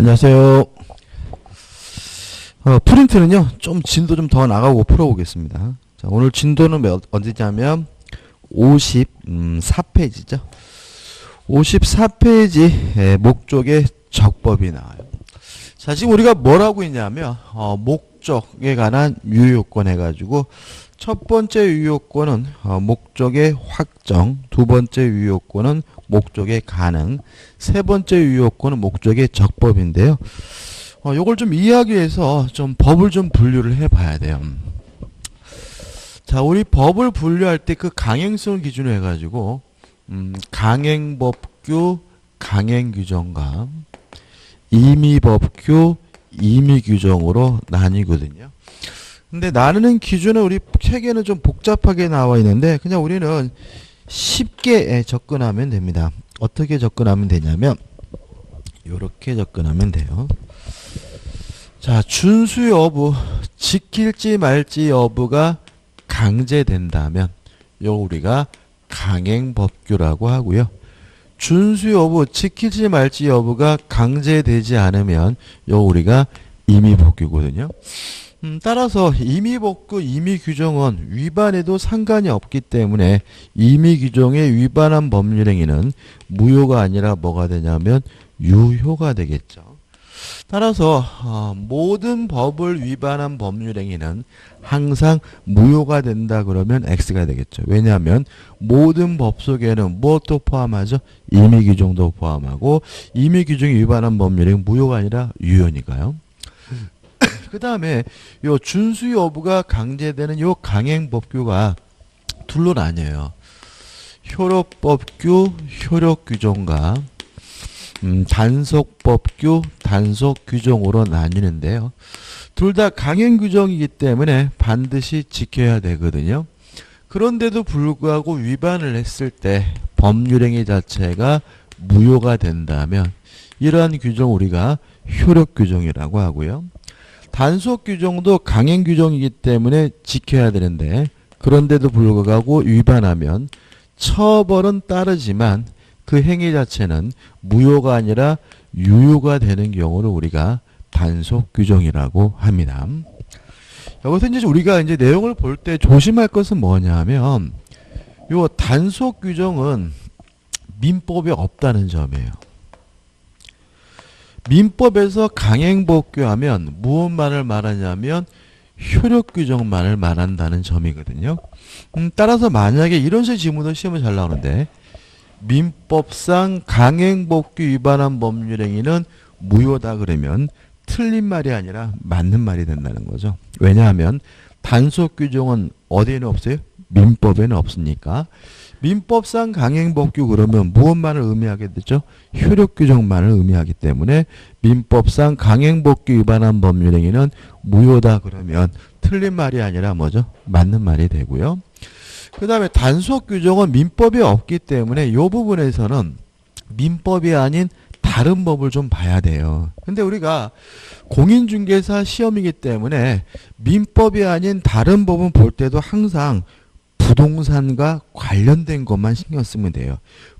안녕하세요. 프린트는요, 좀 진도 좀 더 나가고 풀어보겠습니다. 자, 오늘 진도는 언제냐면 54페이지죠. 54페이지 목적의 적법이 나와요. 자, 지금 우리가 뭘 하고 있냐면 목적에 관한 유효권 해가지고 첫 번째 유효권은 목적의 확정, 두 번째 유효권은 목적의 가능, 세 번째 유효권은 목적의 적법인데요. 요걸 좀 이해하기 위해서 좀 법을 좀 분류를 해봐야 돼요. 자, 우리 법을 분류할 때 그 강행성을 기준으로 해가지고 강행법규, 강행규정과 임의법규, 임의규정으로 나뉘거든요. 근데 나누는 기준은 우리 책에는 좀 복잡하게 나와 있는데 그냥 우리는 쉽게 접근하면 됩니다. 어떻게 접근하면 되냐면 이렇게 접근하면 돼요. 자, 준수 여부, 지킬지 말지 여부가 강제된다면 요 우리가 강행법규라고 하고요. 준수 여부, 지킬지 말지 여부가 강제되지 않으면 요 우리가 임의법규거든요. 따라서 임의법규, 임의규정은 위반해도 상관이 없기 때문에 임의규정에 위반한 법률행위는 무효가 아니라 뭐가 되냐면 유효가 되겠죠. 따라서 모든 법을 위반한 법률행위는 항상 무효가 된다 그러면 X가 되겠죠. 왜냐하면 모든 법 속에는 무엇도 포함하죠? 임의규정도 포함하고 임의규정이 위반한 법률행위 무효가 아니라 유효니까요. 그 다음에 요 준수 여부가 강제되는 요 강행법규가 둘로 나뉘어요. 효력법규, 효력규정과 단속법규, 단속규정으로 나뉘는데요. 둘 다 강행규정이기 때문에 반드시 지켜야 되거든요. 그런데도 불구하고 위반을 했을 때 법률행위 자체가 무효가 된다면 이러한 규정 우리가 효력규정이라고 하고요. 단속규정도 강행규정이기 때문에 지켜야 되는데 그런데도 불구하고 위반하면 처벌은 따르지만 그 행위 자체는 무효가 아니라 유효가 되는 경우를 우리가 단속규정이라고 합니다. 여기서 이제 우리가 이제 내용을 볼 때 조심할 것은 뭐냐면 요 단속규정은 민법에 없다는 점이에요. 민법에서 강행법규하면 무엇만을 말하냐면 효력규정만을 말한다는 점이거든요. 따라서 만약에 이런 식의 지문도 시험에 잘 나오는데 민법상 강행법규 위반한 법률행위는 무효다 그러면 틀린 말이 아니라 맞는 말이 된다는 거죠. 왜냐하면 단속규정은 어디에는 없어요? 민법에는 없으니까. 민법상 강행법규 그러면 무엇만을 의미하게 되죠? 효력규정만을 의미하기 때문에 민법상 강행법규 위반한 법률행위는 무효다 그러면 틀린 말이 아니라 뭐죠? 맞는 말이 되고요. 그 다음에 단속규정은 민법이 없기 때문에 이 부분에서는 민법이 아닌 다른 법을 좀 봐야 돼요. 근데 우리가 공인중개사 시험이기 때문에 민법이 아닌 다른 법은 볼 때도 항상 부동산과 관련된 것만 신경 쓰면 돼요.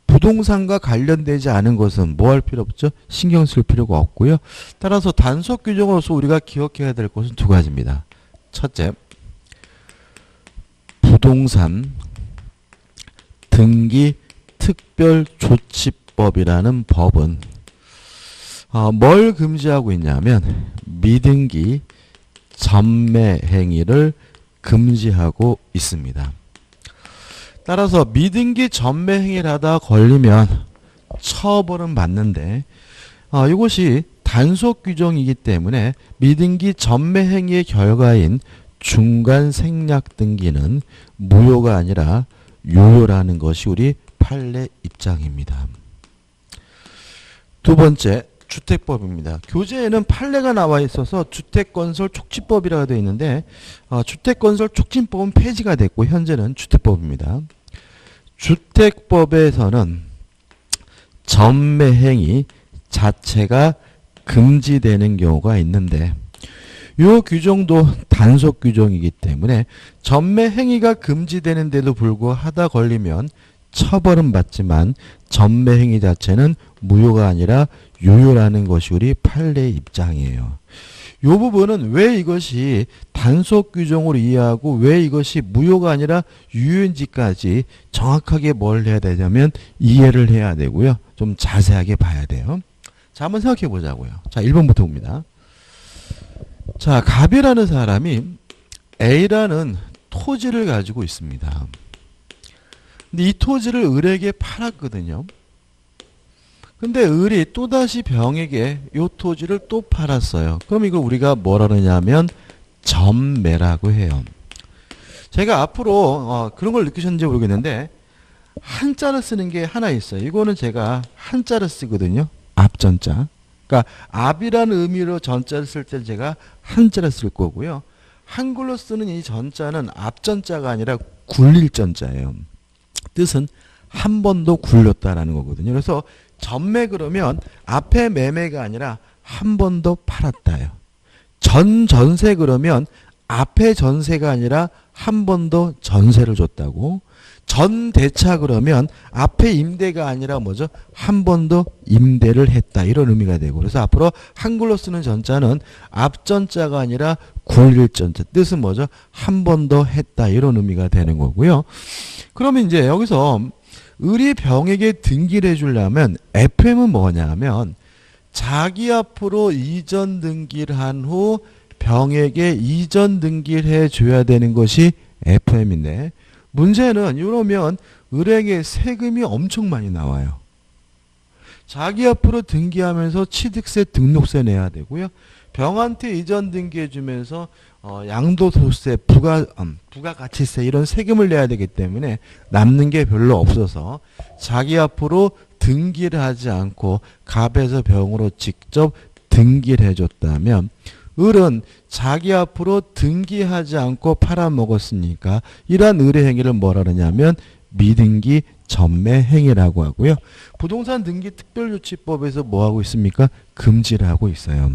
부동산과 관련되지 않은 것은 뭐 할 필요 없죠? 신경 쓸 필요가 없고요. 따라서 단속규정으로서 우리가 기억해야 될 것은 두 가지입니다. 첫째, 부동산 등기 특별조치법이라는 법은 뭘 금지하고 있냐면 미등기 전매 행위를 금지하고 있습니다. 따라서 미등기 전매 행위를 하다 걸리면 처벌은 받는데 이것이 단속 규정이기 때문에 미등기 전매 행위의 결과인 중간 생략 등기는 무효가 아니라 유효라는 것이 우리 판례 입장입니다. 두 번째, 주택법입니다. 교재에는 판례가 나와 있어서 주택건설 촉진법이라고 되어 있는데 주택건설 촉진법은 폐지가 됐고 현재는 주택법입니다. 주택법에서는 전매행위 자체가 금지되는 경우가 있는데 이 규정도 단속 규정이기 때문에 전매행위가 금지되는데도 불구하고 하다 걸리면 처벌은 받지만 전매행위 자체는 무효가 아니라 유효라는 것이 우리 판례의 입장이에요. 이 부분은 왜 이것이 단속 규정으로 이해하고 왜 이것이 무효가 아니라 유효인지까지 정확하게 뭘 해야 되냐면 이해를 해야 되고요. 좀 자세하게 봐야 돼요. 자, 한번 생각해 보자고요. 자, 1번부터 봅니다. 자, 갑이라는 사람이 A라는 토지를 가지고 있습니다. 근데 이 토지를 을에게 팔았거든요. 근데 을이 또다시 병에게 이 토지를 또 팔았어요. 그럼 이걸 우리가 뭐라 그러냐면 전매라고 해요. 제가 앞으로 그런 걸 느끼셨는지 모르겠는데 한자를 쓰는 게 하나 있어요. 이거는 제가 한자를 쓰거든요. 앞전자. 그러니까 앞이라는 의미로 전자를 쓸 때는 제가 한자를 쓸 거고요. 한글로 쓰는 이 전자는 앞전자가 아니라 굴릴 전자예요. 뜻은 한 번 더 굴렸다라는 거거든요. 그래서 전매 그러면 앞에 매매가 아니라 한 번 더 팔았다요. 전세 그러면 앞에 전세가 아니라 한 번 더 전세를 줬다고. 전대차 그러면 앞에 임대가 아니라 뭐죠? 한 번 더 임대를 했다. 이런 의미가 되고. 그래서 앞으로 한글로 쓰는 전자는 앞전자가 아니라 굴릴 전자. 뜻은 뭐죠? 한 번 더 했다. 이런 의미가 되는 거고요. 그러면 이제 여기서 을이 병에게 등기를 해주려면 FM은 뭐냐면 자기 앞으로 이전 등기를 한 후 병에게 이전 등기를 해줘야 되는 것이 FM인데 문제는 이러면 을에게 세금이 엄청 많이 나와요. 자기 앞으로 등기하면서 취득세 등록세 내야 되고요. 병한테 이전 등기해주면서 양도소득세, 부가가치세 이런 세금을 내야 되기 때문에 남는 게 별로 없어서 자기 앞으로 등기를 하지 않고 갑에서 병으로 직접 등기를 해줬다면 을은 자기 앞으로 등기하지 않고 팔아먹었으니까 이러한 을의 행위를 뭐라 그러냐면 미등기 전매 행위라고 하고요. 부동산 등기 특별조치법에서 뭐 하고 있습니까? 금지를 하고 있어요.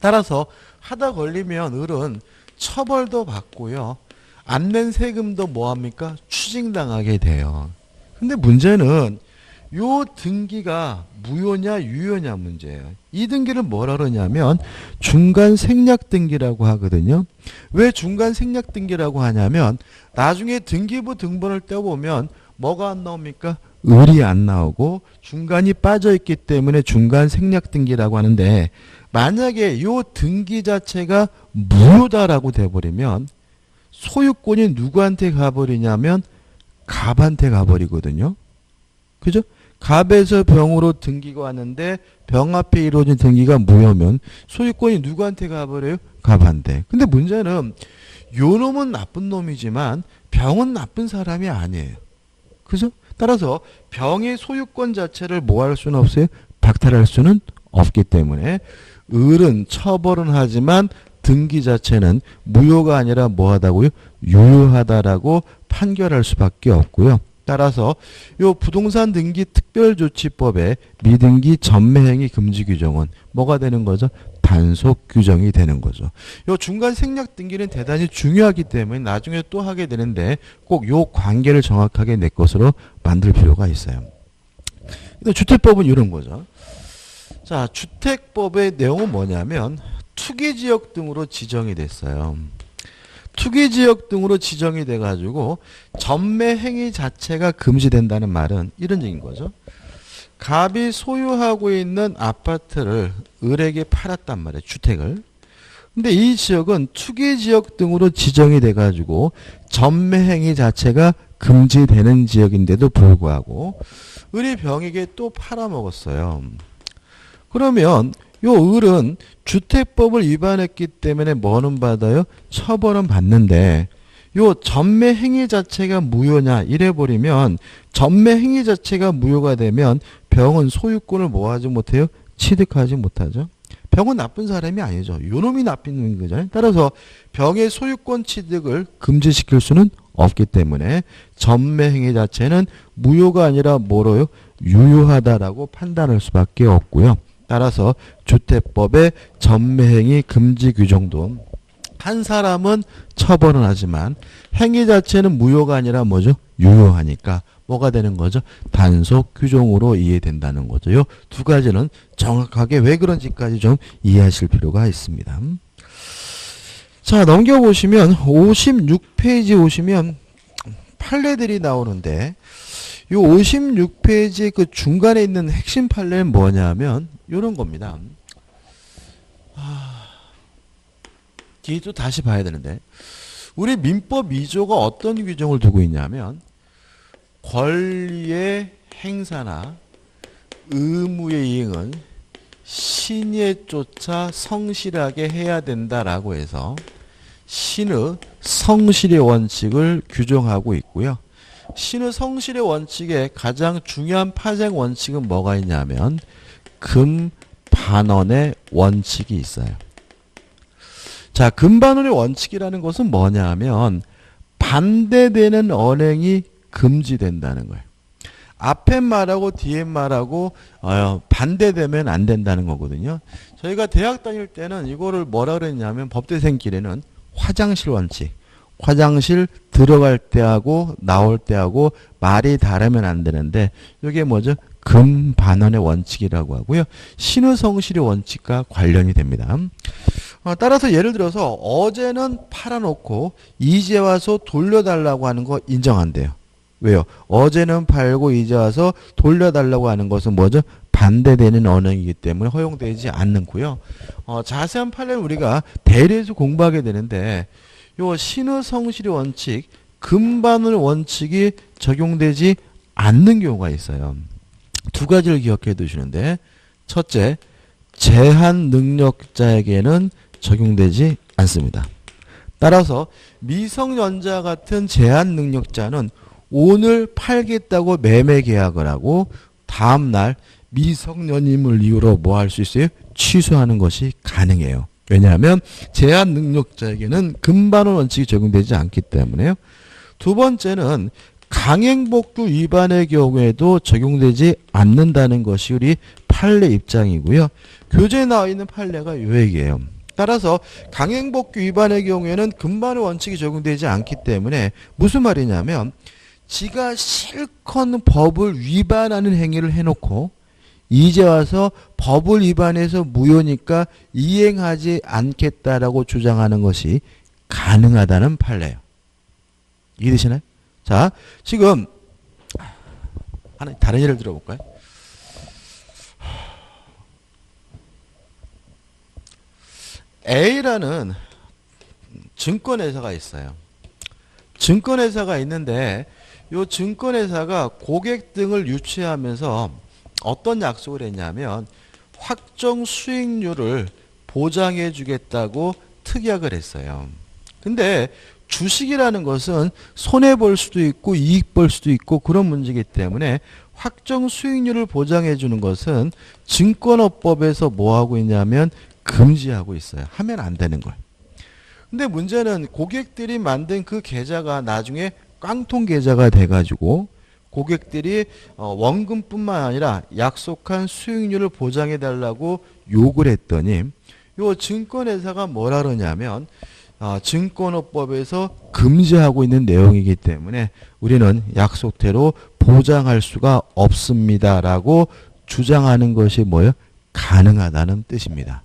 따라서 하다 걸리면 을은 처벌도 받고요. 안 낸 세금도 뭐합니까? 추징당하게 돼요. 근데 문제는 요 등기가 무효냐 유효냐 문제예요. 이 등기를 뭐라 그러냐면 중간 생략 등기라고 하거든요. 왜 중간 생략 등기라고 하냐면 나중에 등기부 등본을 떼어보면 뭐가 안 나옵니까? 을이 안 나오고 중간이 빠져있기 때문에 중간 생략 등기라고 하는데 만약에 요 등기 자체가 무효다라고 돼버리면 소유권이 누구한테 가버리냐면 갑한테 가버리거든요. 그죠? 갑에서 병으로 등기가 왔는데 병 앞에 이루어진 등기가 무효면 소유권이 누구한테 가버려요? 갑한테. 근데 문제는 요 놈은 나쁜 놈이지만 병은 나쁜 사람이 아니에요. 그죠? 따라서 병의 소유권 자체를 뭐 할 수는 없어요? 박탈할 수는 없기 때문에 을은 처벌은 하지만 등기 자체는 무효가 아니라 뭐하다고요? 유효하다라고 판결할 수밖에 없고요. 따라서 요 부동산 등기 특별조치법의 미등기 전매행위 금지 규정은 뭐가 되는 거죠? 단속 규정이 되는 거죠. 요 중간 생략 등기는 대단히 중요하기 때문에 나중에 또 하게 되는데 꼭 요 관계를 정확하게 내 것으로 만들 필요가 있어요. 주택법은 이런 거죠. 자, 주택법의 내용은 뭐냐면 투기지역 등으로 지정이 됐어요. 투기지역 등으로 지정이 돼가지고 전매 행위 자체가 금지된다는 말은 이런 얘기인 거죠. 갑이 소유하고 있는 아파트를 을에게 팔았단 말이에요. 주택을. 근데 이 지역은 투기지역 등으로 지정이 돼가지고 전매 행위 자체가 금지되는 지역인데도 불구하고 을이 병에게 또 팔아먹었어요. 그러면 요 을은 주택법을 위반했기 때문에 뭐는 받아요? 처벌은 받는데 요 전매 행위 자체가 무효냐 이래버리면 전매 행위 자체가 무효가 되면 병은 소유권을 뭐 하지 못해요? 취득하지 못하죠. 병은 나쁜 사람이 아니죠. 요 놈이 나쁜 거잖아요. 따라서 병의 소유권 취득을 금지시킬 수는 없기 때문에 전매 행위 자체는 무효가 아니라 뭐로요? 유효하다라고 판단할 수밖에 없고요. 따라서 주택법의 전매행위 금지 규정도 한 사람은 처벌은 하지만 행위 자체는 무효가 아니라 뭐죠? 유효하니까 뭐가 되는 거죠? 단속 규정으로 이해된다는 거죠. 요 두 가지는 정확하게 왜 그런지까지 좀 이해하실 필요가 있습니다. 자, 넘겨보시면 56페이지 오시면 판례들이 나오는데 요 56페이지 그 중간에 있는 핵심 판례는 뭐냐면 요런 겁니다. 뒤에 또 다시 봐야 되는데 우리 민법 2조가 어떤 규정을 두고 있냐면 권리의 행사나 의무의 이행은 신에 쫓아 성실하게 해야 된다라고 해서 신의 성실의 원칙을 규정하고 있고요. 신의 성실의 원칙에 가장 중요한 파생 원칙은 뭐가 있냐면 금반원의 원칙이 있어요. 자, 금반원의 원칙이라는 것은 뭐냐면 반대되는 언행이 금지된다는 거예요. 앞에 말하고 뒤에 말하고 반대되면 안 된다는 거거든요. 저희가 대학 다닐 때는 이거를 뭐라 그랬냐면 법대생끼리는 화장실 원칙. 화장실 들어갈 때하고 나올 때하고 말이 다르면 안 되는데 이게 뭐죠? 금반원의 원칙이라고 하고요. 신의성실의 원칙과 관련이 됩니다. 따라서 예를 들어서 어제는 팔아놓고 이제 와서 돌려달라고 하는 거 인정한대요. 왜요? 어제는 팔고 이제 와서 돌려달라고 하는 것은 뭐죠? 반대되는 언행이기 때문에 허용되지 않고요. 자세한 판례는 우리가 대리에서 공부하게 되는데 요 신의 성실의 원칙, 금반의 원칙이 적용되지 않는 경우가 있어요. 두 가지를 기억해 두시는데 첫째, 제한 능력자에게는 적용되지 않습니다. 따라서 미성년자 같은 제한 능력자는 오늘 팔겠다고 매매 계약을 하고 다음날 미성년임을 이유로 뭐 할 수 있어요? 취소하는 것이 가능해요. 왜냐하면 제한 능력자에게는 금반원 원칙이 적용되지 않기 때문에요. 두 번째는 강행복구 위반의 경우에도 적용되지 않는다는 것이 우리 판례 입장이고요. 교재에 나와 있는 판례가 요 얘기예요. 따라서 강행복구 위반의 경우에는 금반원 원칙이 적용되지 않기 때문에 무슨 말이냐면 지가 실컷 법을 위반하는 행위를 해놓고 이제 와서 법을 위반해서 무효니까 이행하지 않겠다라고 주장하는 것이 가능하다는 판례예요. 이해되시나요? 자, 지금 하나 다른 예를 들어볼까요? A라는 증권회사가 있어요. 증권회사가 있는데 이 증권회사가 고객 등을 유치하면서 어떤 약속을 했냐면 확정 수익률을 보장해 주겠다고 특약을 했어요. 근데 주식이라는 것은 손해볼 수도 있고 이익 볼 수도 있고 그런 문제이기 때문에 확정 수익률을 보장해 주는 것은 증권업법에서 뭐 하고 있냐면 금지하고 있어요. 하면 안 되는 걸. 근데 문제는 고객들이 만든 그 계좌가 나중에 깡통 계좌가 돼가지고 고객들이 원금뿐만 아니라 약속한 수익률을 보장해 달라고 요구를 했더니 요 증권회사가 뭐라 그러냐면 증권업법에서 금지하고 있는 내용이기 때문에 우리는 약속대로 보장할 수가 없습니다라고 주장하는 것이 뭐예요? 가능하다는 뜻입니다.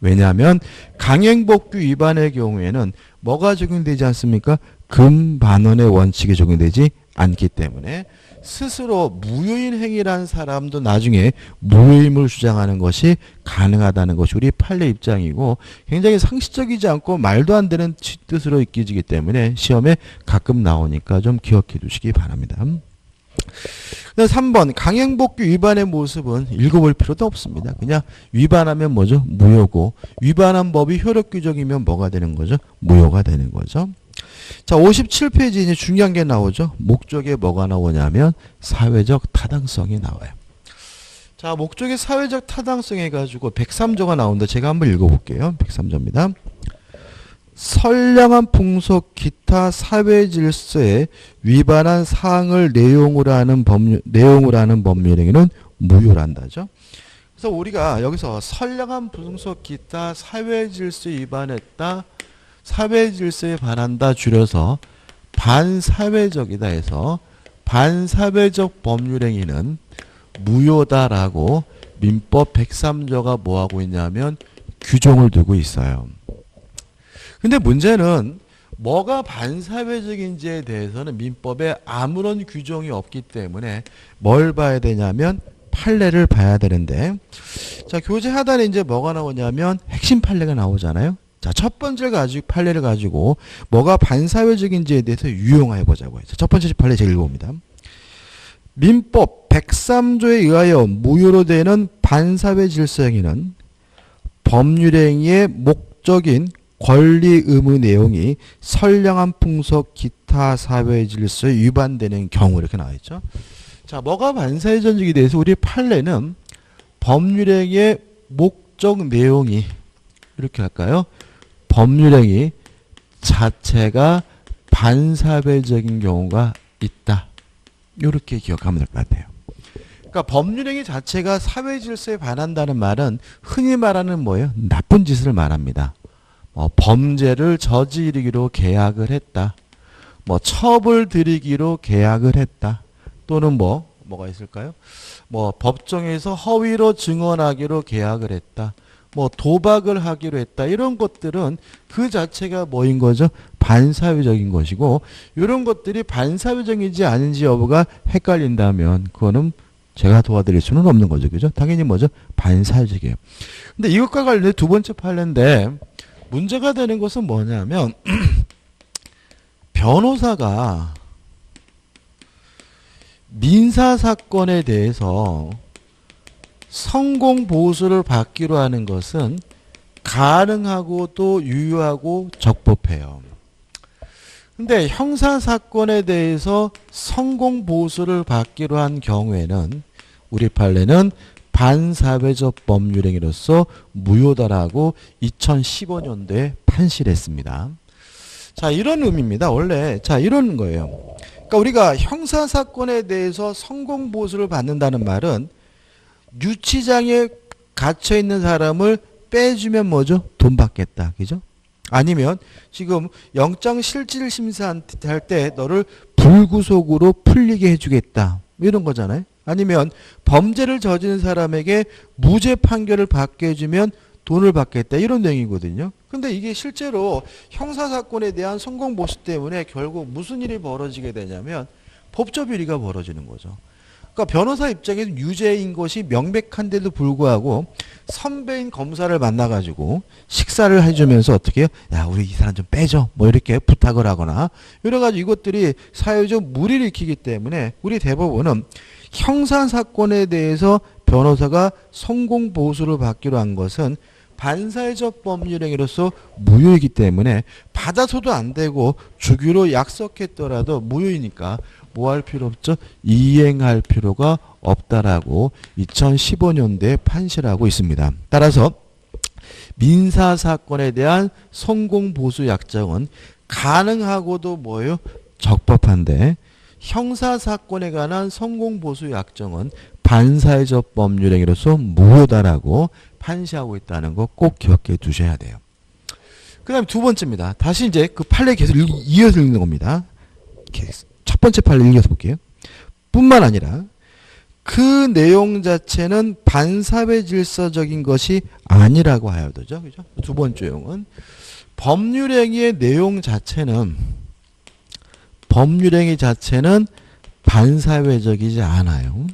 왜냐하면 강행복구 위반의 경우에는 뭐가 적용되지 않습니까? 금반원의 원칙이 적용되지 않기 때문에 스스로 무효인 행위라는 사람도 나중에 무효임을 주장하는 것이 가능하다는 것이 우리 판례 입장이고 굉장히 상식적이지 않고 말도 안 되는 뜻으로 느껴지기 때문에 시험에 가끔 나오니까 좀 기억해 두시기 바랍니다. 3번 강행복구 위반의 모습은 읽어볼 필요도 없습니다. 그냥 위반하면 뭐죠? 무효고 위반한 법이 효력 규정이면 뭐가 되는 거죠? 무효가 되는 거죠. 자, 57페이지 이제 중요한 게 나오죠. 목적에 뭐가 나오냐면 사회적 타당성이 나와요. 자, 목적의 사회적 타당성 해가지고 103조가 나오는데 제가 한번 읽어볼게요. 103조입니다. 선량한 풍속 기타 사회 질서에 위반한 사항을 내용으로 하는 법률행위는 무효란다죠. 그래서 우리가 여기서 선량한 풍속 기타 사회 질서에 위반했다, 사회 질서에 반한다 줄여서 반사회적이다 해서 반사회적 법률행위는 무효다라고 민법 103조가 뭐하고 있냐면 규정을 두고 있어요. 근데 문제는 뭐가 반사회적인지에 대해서는 민법에 아무런 규정이 없기 때문에 뭘 봐야 되냐면 판례를 봐야 되는데, 자, 교재 하단에 이제 뭐가 나오냐면 핵심 판례가 나오잖아요. 자, 첫 번째 판례를 가지고 뭐가 반사회적인지에 대해서 유용해 보자고요. 자, 첫 번째 판례 제가 읽어봅니다. 민법 103조에 의하여 무효로 되는 반사회 질서행위는 법률행위의 목적인 권리 의무 내용이 선량한 풍속 기타 사회 질서에 위반되는 경우 이렇게 나와 있죠. 자, 뭐가 반사회적인지에 대해서 우리 판례는 법률행위의 목적 내용이 이렇게 할까요? 법률행위 자체가 반사회적인 경우가 있다. 이렇게 기억하면 될 것 같아요. 그러니까 법률행위 자체가 사회 질서에 반한다는 말은 흔히 말하는 뭐예요? 나쁜 짓을 말합니다. 범죄를 저지르기로 계약을 했다. 처벌 들이기로 계약을 했다. 또는 뭐가 있을까요? 법정에서 허위로 증언하기로 계약을 했다. 도박을 하기로 했다. 이런 것들은 그 자체가 뭐인 거죠? 반사회적인 것이고, 이런 것들이 반사회적인지 아닌지 여부가 헷갈린다면 그거는 제가 도와드릴 수는 없는 거죠. 그죠? 당연히 뭐죠? 반사회적이에요. 근데 이것과 관련해 두 번째 판례인데 문제가 되는 것은 뭐냐면 변호사가 민사사건에 대해서 성공 보수를 받기로 하는 것은 가능하고 또 유효하고 적법해요. 근데 형사사건에 대해서 성공 보수를 받기로 한 경우에는 우리 판례는 반사회적 법률행위로서 무효다라고 2015년도에 판시했습니다. 자, 이런 의미입니다. 원래 자, 이런 거예요. 그러니까 우리가 형사사건에 대해서 성공 보수를 받는다는 말은 유치장에 갇혀 있는 사람을 빼주면 뭐죠? 돈 받겠다. 그죠? 아니면 지금 영장 실질 심사할 때 너를 불구속으로 풀리게 해주겠다. 이런 거잖아요. 아니면 범죄를 저지른 사람에게 무죄 판결을 받게 해주면 돈을 받겠다. 이런 내용이거든요. 근데 이게 실제로 형사사건에 대한 성공보수 때문에 결국 무슨 일이 벌어지게 되냐면 법적 비리가 벌어지는 거죠. 그러니까 변호사 입장에서 유죄인 것이 명백한데도 불구하고 선배인 검사를 만나가지고 식사를 해주면서 어떻게 해요? 야, 우리 이 사람 좀 빼줘. 이렇게 부탁을 하거나 이래가지고 이것들이 사회적 무리를 일으키기 때문에 우리 대법원은 형사사건에 대해서 변호사가 성공보수를 받기로 한 것은 반사회적 법률행위로서 무효이기 때문에 받아서도 안 되고 주기로 약속했더라도 무효이니까 뭐 할 필요 없죠? 이행할 필요가 없다라고 2015년도에 판시하고 있습니다. 따라서 민사사건에 대한 성공보수 약정은 가능하고도 뭐예요? 적법한데 형사사건에 관한 성공보수 약정은 반사회적 법률행위로서 무효다라고 판시하고 있다는 거 꼭 기억해 두셔야 돼요. 그 다음에 두 번째입니다. 다시 이제 그 판례 계속 이어서 읽는 겁니다. 첫 번째 판례 읽어서 볼게요. 뿐만 아니라 그 내용 자체는 반사회 질서적인 것이 아니라고 하여도죠. 그죠? 두 번째 내용은 법률행위의 내용 자체는 반사회적이지 않아요.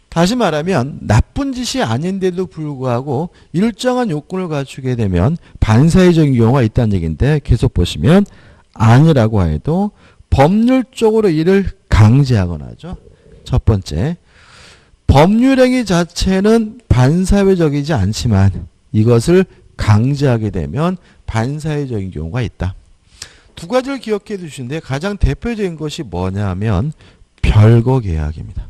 다시 말하면 나쁜 짓이 아닌데도 불구하고 일정한 요건을 갖추게 되면 반사회적인 경우가 있다는 얘기인데 계속 보시면 아니라고 해도 법률적으로 이를 강제하거나 하죠. 첫 번째, 법률행위 자체는 반사회적이지 않지만 이것을 강제하게 되면 반사회적인 경우가 있다. 두 가지를 기억해 두시는데 가장 대표적인 것이 뭐냐면 별거 계약입니다.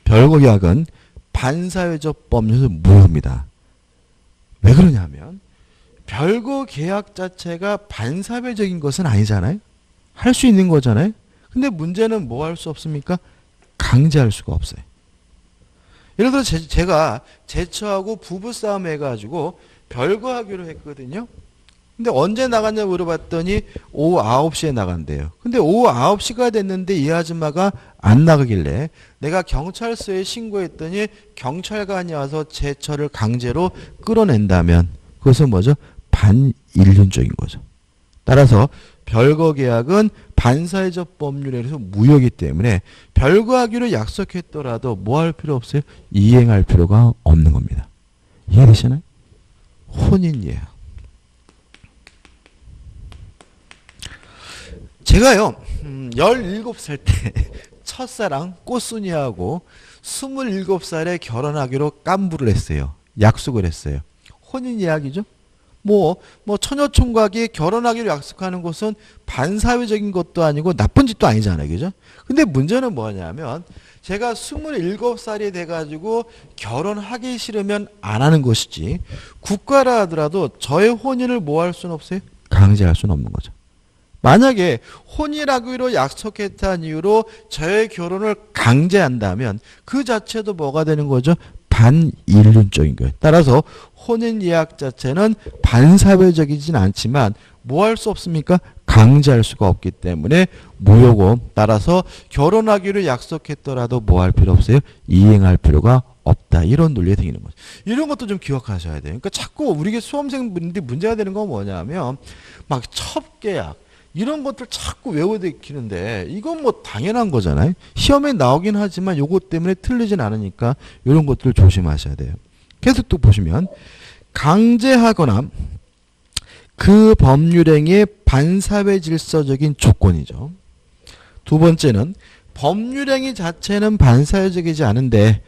별거 계약은 반사회적 법률에서 무효입니다. 왜 그러냐면 별거 계약 자체가 반사회적인 것은 아니잖아요. 할 수 있는 거잖아요. 근데 문제는 뭐 할 수 없습니까? 강제할 수가 없어요. 예를 들어 제가 제처하고 부부싸움 해가지고 별거 하기로 했거든요. 근데 언제 나갔냐 물어봤더니 오후 9시에 나간대요. 근데 오후 9시가 됐는데 이 아줌마가 안 나가길래 내가 경찰서에 신고했더니 경찰관이 와서 제 차를 강제로 끌어낸다면 그것은 뭐죠? 반인륜적인 거죠. 따라서 별거 계약은 반사회적 법률에 의해서 무효이기 때문에 별거하기로 약속했더라도 뭐 할 필요 없어요? 이행할 필요가 없는 겁니다. 이해되시나요? 혼인예약. 제가요 17살 때 첫사랑 꽃순이하고 27살에 결혼하기로 깜부를 했어요. 약속을 했어요. 혼인예약이죠. 뭐 처녀총각이 결혼하기로 약속하는 것은 반사회적인 것도 아니고 나쁜 짓도 아니잖아요. 그죠? 근데 문제는 뭐냐면 제가 27살이 돼가지고 결혼하기 싫으면 안 하는 것이지 국가라 하더라도 저의 혼인을 뭐 할 수는 없어요? 강제할 수는 없는 거죠. 만약에 혼인하기로 약속했다는 이유로 저의 결혼을 강제한다면 그 자체도 뭐가 되는 거죠? 반인륜적인 거예요. 따라서 혼인예약 자체는 반사회적이진 않지만 뭐 할 수 없습니까? 강제할 수가 없기 때문에 무효고 따라서 결혼하기로 약속했더라도 뭐 할 필요 없어요? 이행할 필요가 없다. 이런 논리에 생기는 거죠. 이런 것도 좀 기억하셔야 돼요. 그러니까 자꾸 우리 수험생분들이 문제가 되는 건 뭐냐면 막 첩계약 이런 것들 자꾸 외워드리는데 이건 뭐 당연한 거잖아요. 시험에 나오긴 하지만 요것 때문에 틀리진 않으니까 이런 것들 조심하셔야 돼요. 계속 또 보시면 강제하거나 그 법률행위의 반사회 질서적인 조건이죠. 두 번째는 법률행위 자체는 반사회적이지 않은데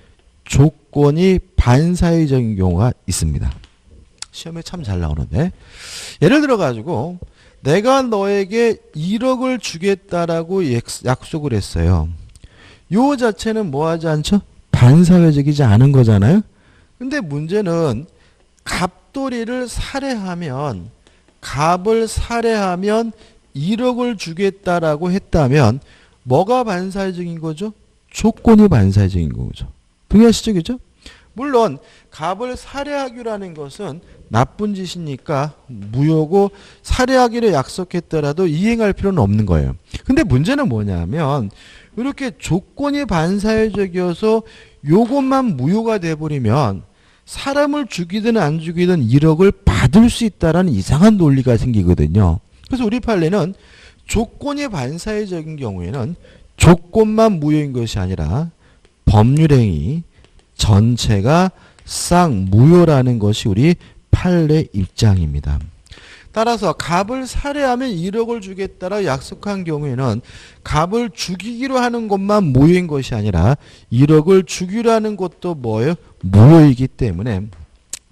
조건이 반사회적인 경우가 있습니다. 시험에 참 잘 나오는데 예를 들어 가지고 내가 너에게 1억을 주겠다라고 약속을 했어요. 요 자체는 뭐 하지 않죠? 반사회적이지 않은 거잖아요. 근데 문제는 갑돌이를 살해하면 갑을 살해하면 1억을 주겠다라고 했다면 뭐가 반사회적인 거죠? 조건이 반사회적인 거죠. 동의하시죠? 그죠? 물론 갑을 살해하기로 하는 것은 나쁜 짓이니까 무효고 살해하기로 약속했더라도 이행할 필요는 없는 거예요. 근데 문제는 뭐냐면 이렇게 조건이 반사회적이어서 요것만 무효가 돼버리면 사람을 죽이든 안 죽이든 1억을 받을 수 있다라는 이상한 논리가 생기거든요. 그래서 우리 판례는 조건이 반사회적인 경우에는 조건만 무효인 것이 아니라 법률행위 전체가 싹 무효라는 것이 우리 판례 입장입니다. 따라서 갑을 살해하면 1억을 주겠다라 약속한 경우에는 갑을 죽이기로 하는 것만 무효인 것이 아니라 1억을 주기로 하는 것도 뭐예요? 무효이기 때문에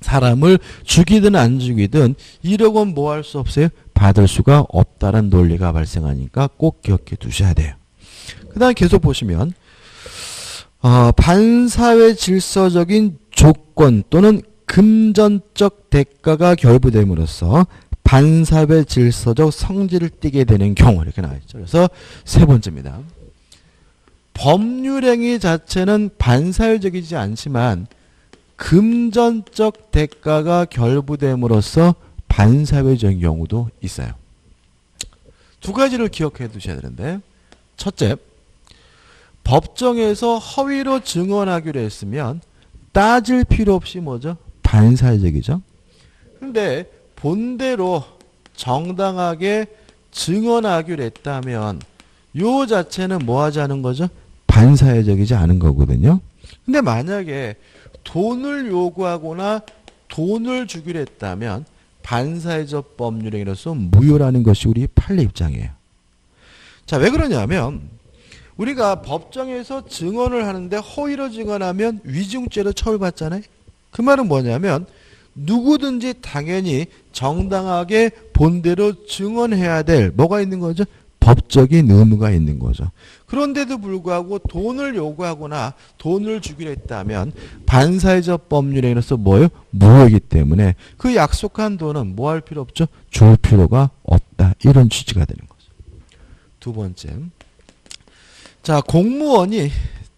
사람을 죽이든 안 죽이든 1억은 뭐 할 수 없어요? 받을 수가 없다는 논리가 발생하니까 꼭 기억해 두셔야 돼요. 그 다음에 계속 보시면 반사회 질서적인 조건 또는 금전적 대가가 결부됨으로써 반사회 질서적 성질을 띠게 되는 경우 이렇게 나와있죠. 그래서 세 번째입니다. 법률행위 자체는 반사회적이지 않지만 금전적 대가가 결부됨으로써 반사회적인 경우도 있어요. 두 가지를 기억해 두셔야 되는데 첫째, 법정에서 허위로 증언하기로 했으면 따질 필요 없이 뭐죠? 반사회적이죠. 근데 본대로 정당하게 증언하기로 했다면 요 자체는 뭐 하지 않은 거죠? 반사회적이지 않은 거거든요. 근데 만약에 돈을 요구하거나 돈을 주기로 했다면 반사회적 법률행위로서 무효라는 것이 우리 판례 입장이에요. 자, 왜 그러냐면 우리가 법정에서 증언을 하는데 허위로 증언하면 위증죄로 처벌받잖아요. 그 말은 뭐냐면 누구든지 당연히 정당하게 본대로 증언해야 될 뭐가 있는 거죠? 법적인 의무가 있는 거죠. 그런데도 불구하고 돈을 요구하거나 돈을 주기로 했다면 반사회적 법률행위로서 뭐예요? 무효이기 때문에 그 약속한 돈은 뭐 할 필요 없죠? 줄 필요가 없다. 이런 취지가 되는 거죠. 두 번째, 자, 공무원이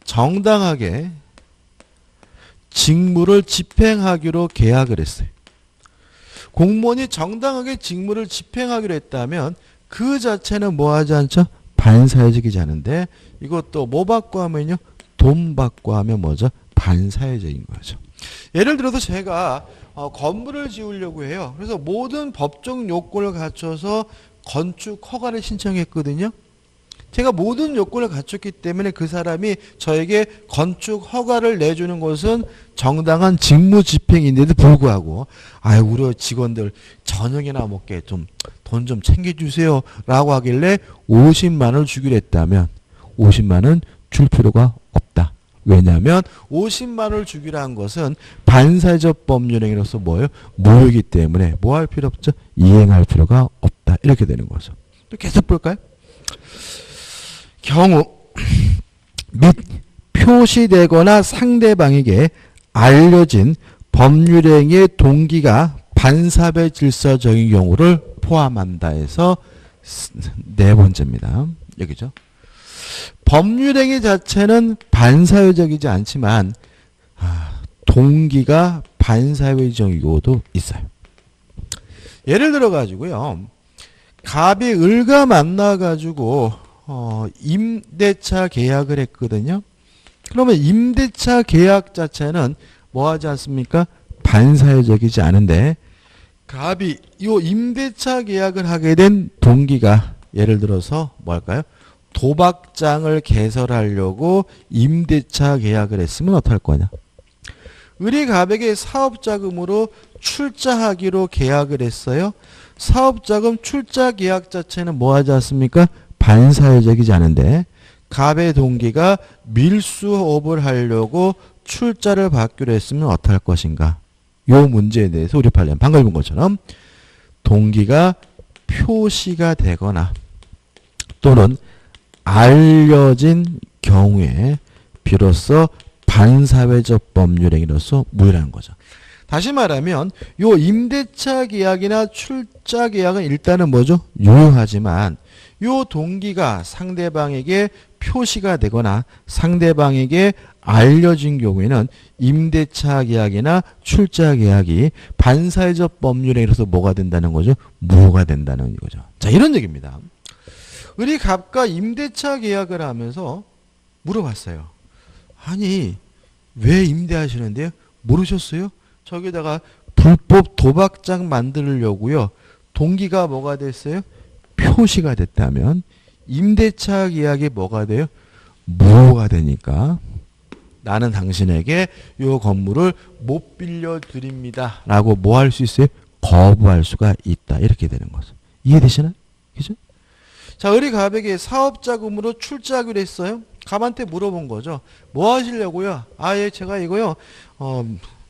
정당하게 직무를 집행하기로 계약을 했어요. 공무원이 정당하게 직무를 집행하기로 했다면 그 자체는 뭐 하지 않죠? 반사회적이지 않은데 이것도 뭐 받고 하면요? 돈 받고 하면 뭐죠? 반사회적인 거죠. 예를 들어서 제가 건물을 지으려고 해요. 그래서 모든 법적 요건을 갖춰서 건축 허가를 신청했거든요. 제가 모든 요건을 갖췄기 때문에 그 사람이 저에게 건축 허가를 내주는 것은 정당한 직무 집행인데도 불구하고 우리 직원들 저녁이나 먹게 좀 돈 좀 챙겨주세요 라고 하길래 50만 원을 주기로 했다면 50만 원 줄 필요가 없다. 왜냐하면 50만 원을 주기로 한 것은 반사회적 법률행위로서 뭐예요? 무효이기 때문에 뭐 할 필요 없죠? 이행할 필요가 없다. 이렇게 되는 거죠. 또 계속 볼까요? 경우 및 표시되거나 상대방에게 알려진 법률행위의 동기가 반사회 질서적인 경우를 포함한다 해서 네 번째입니다. 여기죠. 법률행위 자체는 반사회적이지 않지만 동기가 반사회적인 경우도 있어요. 예를 들어 가지고요. 갑이 을과 만나 가지고 임대차 계약을 했거든요. 그러면 임대차 계약 자체는 뭐 하지 않습니까? 반사회적이지 않은데 갑이 이 임대차 계약을 하게 된 동기가 예를 들어서 뭘까요? 도박장을 개설하려고 임대차 계약을 했으면 어떡할 거냐? 을이 갑에게 사업자금으로 출자하기로 계약을 했어요. 사업자금 출자 계약 자체는 뭐 하지 않습니까? 반사회적이지 않은데 갑의 동기가 밀수업을 하려고 출자를 받기로 했으면 어떡할 것인가? 요 문제에 대해서 우리 판례는 방금 본 것처럼 동기가 표시가 되거나 또는 알려진 경우에 비로소 반사회적 법률행위로서 무효라는 거죠. 다시 말하면 요 임대차 계약이나 출자 계약은 일단은 뭐죠? 유효하지만 요 동기가 상대방에게 표시가 되거나 상대방에게 알려진 경우에는 임대차 계약이나 출자 계약이 반사회적 법률행위로서 뭐가 된다는 거죠? 무효가 된다는 거죠. 자, 이런 얘기입니다. 을이 갑과 임대차 계약을 하면서 물어봤어요. 아니, 왜 임대하시는데요? 모르셨어요? 저기다가 불법 도박장 만들려고요. 동기가 뭐가 됐어요? 표시가 됐다면 임대차 계약이 뭐가 돼요? 무효가 되니까 나는 당신에게 이 건물을 못 빌려드립니다. 라고 뭐 할 수 있어요? 거부할 수가 있다. 이렇게 되는 거죠. 이해되시나요? 그죠? 자, 을이 갑에게 사업자금으로 출자하기로 했어요. 갑한테 물어본 거죠. 뭐 하시려고요? 제가 이거요.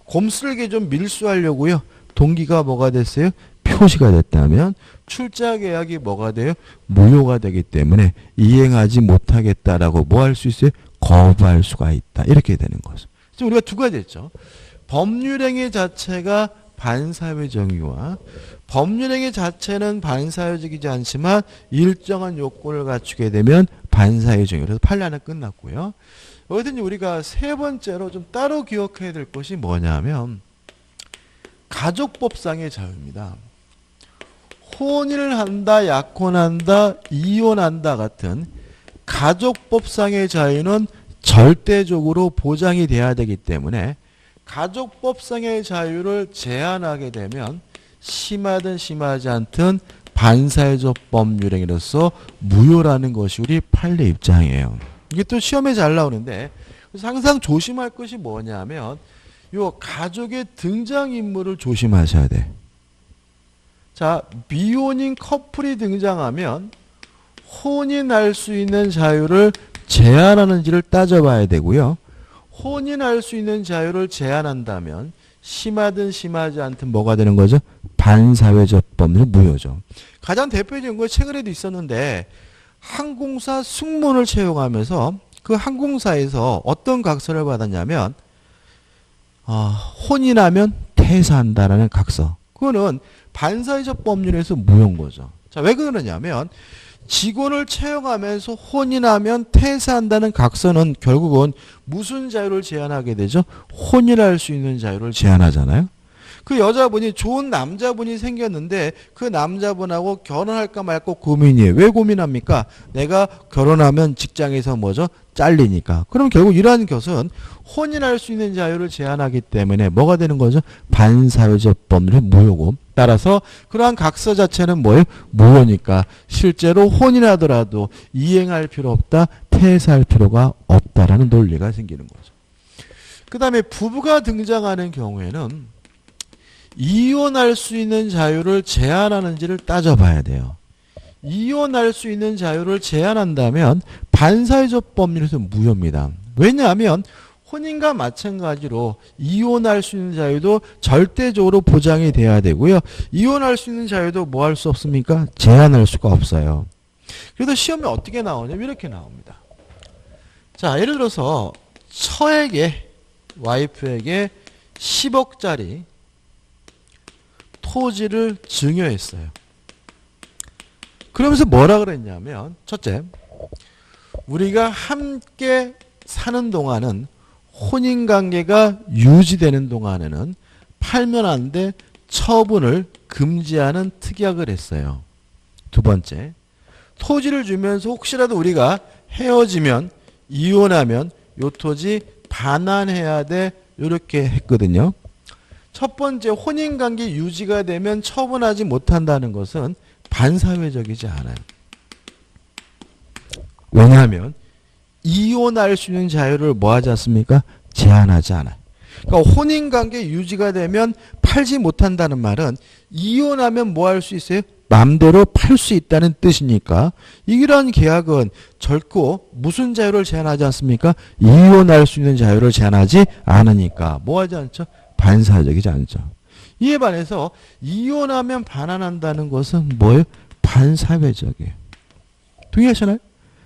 곰쓸개 좀 밀수하려고요. 동기가 뭐가 됐어요? 표시가 됐다면 출자 계약이 뭐가 돼요? 무효가 되기 때문에 이행하지 못하겠다라고 뭐 할 수 있어요? 거부할 수가 있다. 이렇게 되는 거죠. 지금 우리가 두 가지 했죠. 법률행위 자체가 반사회적이와 법률행위 자체는 반사회적이지 않지만 일정한 요건을 갖추게 되면 반사회적이에요. 그래서 판례는 끝났고요. 여기서 우리가 세 번째로 좀 따로 기억해야 될 것이 뭐냐면 가족법상의 자유입니다. 혼인을 한다, 약혼한다, 이혼한다 같은 가족법상의 자유는 절대적으로 보장이 돼야 되기 때문에 가족법상의 자유를 제한하게 되면 심하든 심하지 않든 반사회적 법률행위로서 무효라는 것이 우리 판례 입장이에요. 이게 또 시험에 잘 나오는데 그래서 항상 조심할 것이 뭐냐면 요 가족의 등장인물을 조심하셔야 돼. 자, 미혼인 커플이 등장하면 혼인할 수 있는 자유를 제한하는지를 따져봐야 되고요. 혼인할 수 있는 자유를 제한한다면 심하든 심하지 않든 뭐가 되는 거죠? 반사회적 법률 무효죠. 가장 대표적인 거 최근에도 있었는데 항공사 승무원을 채용하면서 그 항공사에서 어떤 각서를 받았냐면 혼인하면 퇴사한다라는 각서. 그거는 반사회적 법률에서 무효인 거죠. 자, 왜 그러냐면 직원을 채용하면서 혼인하면 퇴사한다는 각서는 결국은 무슨 자유를 제한하게 되죠? 혼인할 수 있는 자유를 제한하잖아요. 그 여자분이 좋은 남자분이 생겼는데 그 남자분하고 결혼할까 말까 고민이에요. 왜 고민합니까? 내가 결혼하면 직장에서 뭐죠? 잘리니까. 그럼 결국 이러한 것은 혼인할 수 있는 자유를 제한하기 때문에 뭐가 되는 거죠? 반사회적 법률의 무효고. 따라서 그러한 각서 자체는 뭐예요? 무효니까 실제로 혼인하더라도 이행할 필요 없다, 폐사할 필요가 없다라는 논리가 생기는 거죠. 그 다음에 부부가 등장하는 경우에는 이혼할 수 있는 자유를 제한하는지를 따져봐야 돼요. 이혼할 수 있는 자유를 제한한다면 반사회적 법률에서 무효입니다. 왜냐하면 혼인과 마찬가지로 이혼할 수 있는 자유도 절대적으로 보장이 돼야 되고요. 이혼할 수 있는 자유도 뭐 할 수 없습니까? 제한할 수가 없어요. 그래서 시험에 어떻게 나오냐면 이렇게 나옵니다. 자, 예를 들어서 처에게 와이프에게 10억짜리 토지를 증여했어요. 그러면서 뭐라 그랬냐면 첫째, 우리가 함께 사는 동안은 혼인관계가 유지되는 동안에는 팔면 안 돼 처분을 금지하는 특약을 했어요. 두 번째, 토지를 주면서 혹시라도 우리가 헤어지면 이혼하면 요 토지 반환해야 돼 이렇게 했거든요. 첫 번째, 혼인관계 유지가 되면 처분하지 못한다는 것은 반사회적이지 않아요. 왜냐하면 이혼할 수 있는 자유를 뭐 하지 않습니까? 제한하지 않아요. 그러니까 혼인관계 유지가 되면 팔지 못한다는 말은 이혼하면 뭐 할 수 있어요? 맘대로 팔 수 있다는 뜻이니까 이러한 계약은 결코 무슨 자유를 제한하지 않습니까? 이혼할 수 있는 자유를 제한하지 않으니까 뭐 하지 않죠? 반사회적이지 않죠. 이에 반해서 이혼하면 반환한다는 것은 뭐예요? 반사회적이에요. 동의하시나요?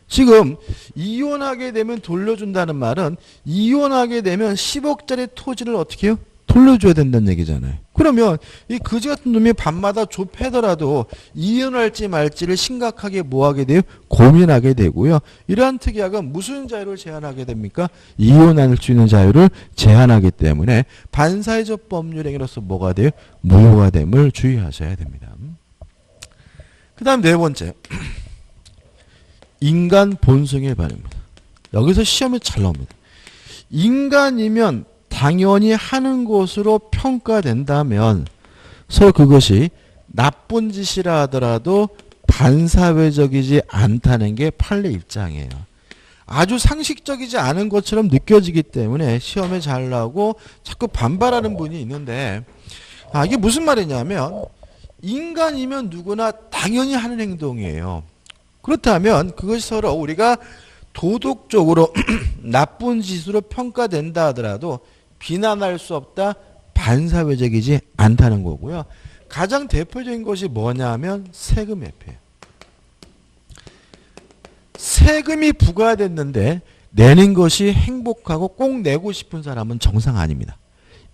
지금 이혼하게 되면 돌려준다는 말은 이혼하게 되면 10억짜리 토지를 어떻게 해요? 돌려줘야 된다는 얘기잖아요. 그러면 이 그지 같은 놈이 밤마다 조 패더라도 이혼할지 말지를 심각하게 뭐하게 돼요? 고민하게 되고요. 이러한 특약은 무슨 자유를 제한하게 됩니까? 이혼할 수 있는 자유를 제한하기 때문에 반사회적 법률행위로서 뭐가 돼요? 무효가 됨을 주의하셔야 됩니다. 그 다음 네 번째, 인간 본성의 반응입니다. 여기서 시험에 잘 나옵니다. 인간이면 당연히 하는 것으로 평가된다면 서로 그것이 나쁜 짓이라 하더라도 반사회적이지 않다는 게 판례 입장이에요. 아주 상식적이지 않은 것처럼 느껴지기 때문에 시험에 잘 나오고 자꾸 반발하는 분이 있는데 이게 무슨 말이냐면 인간이면 누구나 당연히 하는 행동이에요. 그렇다면 그것이 서로 우리가 도덕적으로 나쁜 짓으로 평가된다 하더라도 비난할 수 없다, 반사회적이지 않다는 거고요. 가장 대표적인 것이 뭐냐면 세금 회피예요. 세금이 부과됐는데 내는 것이 행복하고 꼭 내고 싶은 사람은 정상 아닙니다.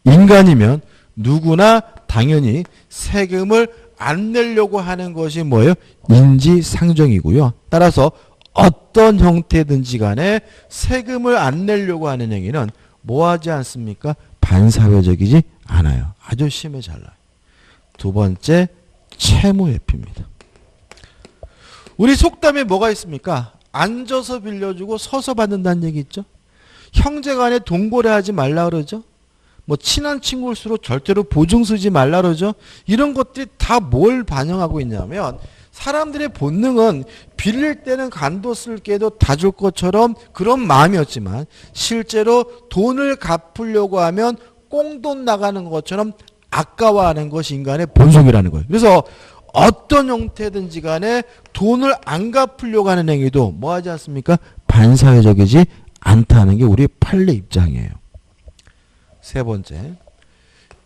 인간이면 누구나 당연히 세금을 안 내려고 하는 것이 뭐예요? 인지상정이고요. 따라서 어떤 형태든지 간에 세금을 안 내려고 하는 행위는 뭐하지 않습니까? 반사회적이지 않아요. 아주 심해 잘 나요. 두 번째, 채무회피입니다. 우리 속담에 뭐가 있습니까? 앉아서 빌려주고 서서 받는다는 얘기 있죠? 형제간에 돈고래하지 말라 그러죠? 뭐 친한 친구일수록 절대로 보증 쓰지 말라 그러죠? 이런 것들이 다 뭘 반영하고 있냐면 사람들의 본능은 빌릴 때는 간도 쓸 게도 다 줄 것처럼 그런 마음이었지만 실제로 돈을 갚으려고 하면 꽁돈 나가는 것처럼 아까워하는 것이 인간의 본성이라는 거예요. 그래서 어떤 형태든지 간에 돈을 안 갚으려고 하는 행위도 뭐 하지 않습니까? 반사회적이지 않다는 게 우리 판례 입장이에요. 세 번째,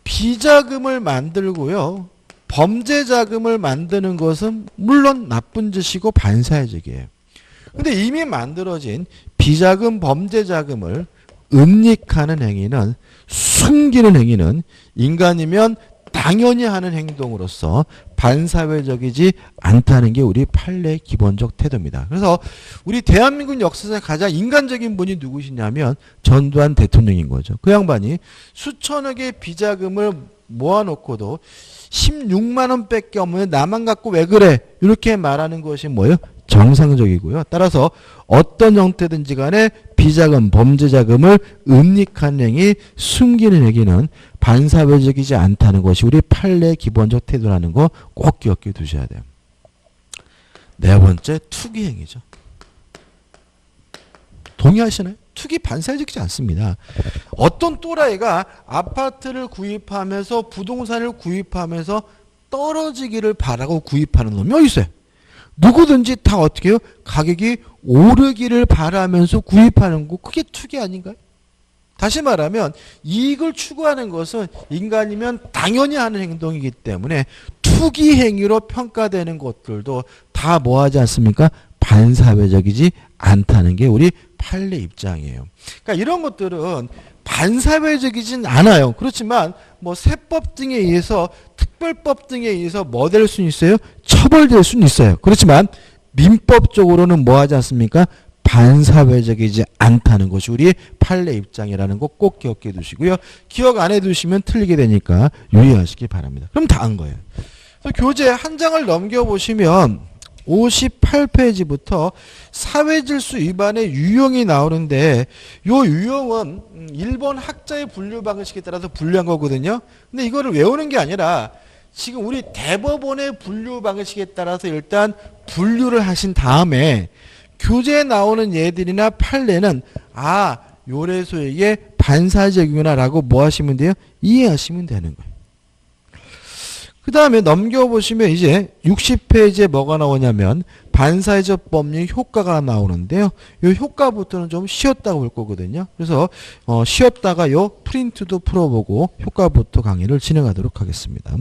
비자금을 만들고요. 범죄자금을 만드는 것은 물론 나쁜 짓이고 반사회적이에요. 근데 이미 만들어진 비자금, 범죄자금을 은닉하는 행위는, 숨기는 행위는 인간이면 당연히 하는 행동으로서 반사회적이지 않다는 게 우리 판례의 기본적 태도입니다. 그래서 우리 대한민국 역사상 가장 인간적인 분이 누구시냐면 전두환 대통령인 거죠. 그 양반이 수천억의 비자금을 모아놓고도 16만 원밖에 없는데 나만 갖고 왜 그래? 이렇게 말하는 것이 뭐예요? 정상적이고요. 따라서 어떤 형태든지 간에 비자금, 범죄자금을 은닉한 행위, 숨기는 행위는 반사회적이지 않다는 것이 우리 판례의 기본적 태도라는 거 꼭 기억해 두셔야 돼요. 네 번째, 투기 행위죠. 동의하시나요? 투기 반사회적이지 않습니다. 어떤 또라이가 아파트를 구입하면서 부동산을 구입하면서 떨어지기를 바라고 구입하는 놈이 어디 있어요? 누구든지 다 어떻게 해요? 가격이 오르기를 바라면서 구입하는 거 그게 투기 아닌가요? 다시 말하면 이익을 추구하는 것은 인간이면 당연히 하는 행동이기 때문에 투기 행위로 평가되는 것들도 다 뭐하지 않습니까? 반사회적이지 않다는 게 우리 판례 입장이에요. 그러니까 이런 것들은 반사회적이진 않아요. 그렇지만 뭐 세법 등에 의해서 특별법 등에 의해서 뭐 될 수는 있어요? 처벌될 수는 있어요. 그렇지만 민법적으로는 뭐 하지 않습니까? 반사회적이지 않다는 것이 우리 판례 입장이라는 거 꼭 기억해 두시고요. 기억 안 해 두시면 틀리게 되니까 유의하시기 바랍니다. 그럼 다 한 거예요. 그래서 교재 한 장을 넘겨보시면 58페이지부터 사회질서 위반의 유형이 나오는데 요 유형은 일본 학자의 분류 방식에 따라서 분류한 거거든요. 근데 이거를 외우는 게 아니라 지금 우리 대법원의 분류 방식에 따라서 일단 분류를 하신 다음에 교재에 나오는 예들이나 판례는 아 요래소에게 반사적이구나 라고 뭐 하시면 돼요? 이해하시면 되는 거예요. 그 다음에 넘겨보시면 이제 60페이지에 뭐가 나오냐면 반사회적 법률 효과가 나오는데요. 이 효과부터는 좀 쉬었다고 볼 거거든요. 그래서 쉬었다가 요 프린트도 풀어보고 효과부터 강의를 진행하도록 하겠습니다.